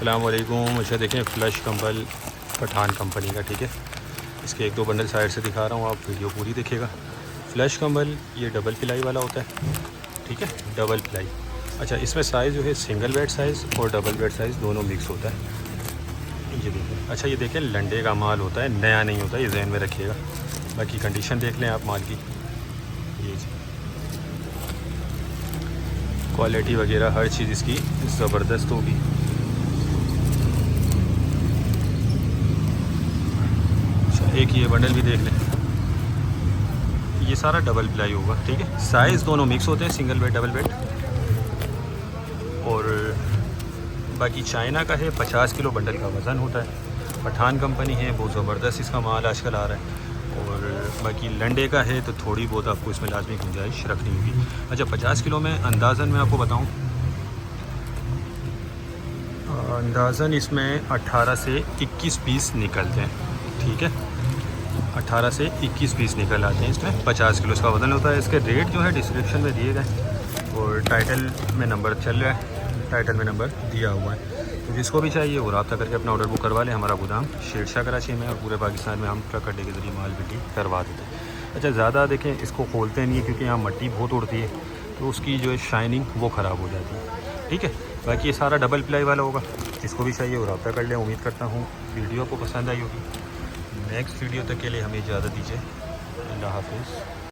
अस्सलाम वालेकुम। अच्छा देखें, फ्लश कंबल पठान कंपनी का, ठीक है। इसके एक दो बंडल साइड से दिखा रहा हूँ, आप वीडियो पूरी देखिएगा। फ्लश कंबल ये डबल पिलाई वाला होता है, ठीक है, डबल पिलाई। अच्छा, इसमें साइज़ जो है सिंगल बेड साइज़ और डबल बेड साइज़ दोनों मिक्स होता है। ये देखें, अच्छा ये देखें लंडे का माल होता है, नया नहीं होता, ये जहन में रखिएगा। बाकी कंडीशन देख लें आप माल की, ये जी क्वालिटी वगैरह हर चीज़ इसकी ज़बरदस्त होगी। अच्छा, एक ये बंडल भी देख लें, ये सारा डबल प्लाई होगा, ठीक है। साइज़ दोनों मिक्स होते हैं, सिंगल बेड डबल बेड। और बाकी चाइना का है, 50 किलो बंडल का वज़न होता है। पठान कंपनी है, बहुत ज़बरदस्त इसका माल आजकल आ रहा है। और बाकी लंडे का है तो थोड़ी बहुत आपको इसमें लाजमी गुंजाइश रखनी होगी। अच्छा, 50 किलो में अंदाज़न मैं आपको बताऊं, अंदाज़न इसमें 18 से 21 पीस निकलते हैं, ठीक है। 18 से 21 पीस निकल आते हैं इसमें। 50 किलो इसका वज़न होता है। इसके रेट जो है डिस्क्रिप्शन में दिए गए और टाइटल में नंबर चल रहा है, टाइटल में नंबर दिया हुआ है। तो जिसको भी चाहिए वो रब्ता करके अपना ऑर्डर बुक करवा लें। हमारा गोदाम शेरशाह कराची में और पूरे पाकिस्तान में हम ट्रक अड्डे के ज़रिए माल बिक्री करवा देते हैं। अच्छा, ज़्यादा देखें इसको खोलते नहीं है क्योंकि यहाँ मट्टी बहुत उड़ती है, तो उसकी जो है शाइनिंग वो ख़राब हो जाती है, ठीक है। बाकी ये सारा डबल प्लाई वाला होगा। जिसको भी चाहिए वो रब्ता कर लें। उम्मीद करता हूँ वीडियो आपको पसंद आई होगी। नेक्स्ट वीडियो तक के लिए हमें इजाज़त दीजिए। अल्लाह हाफिज़।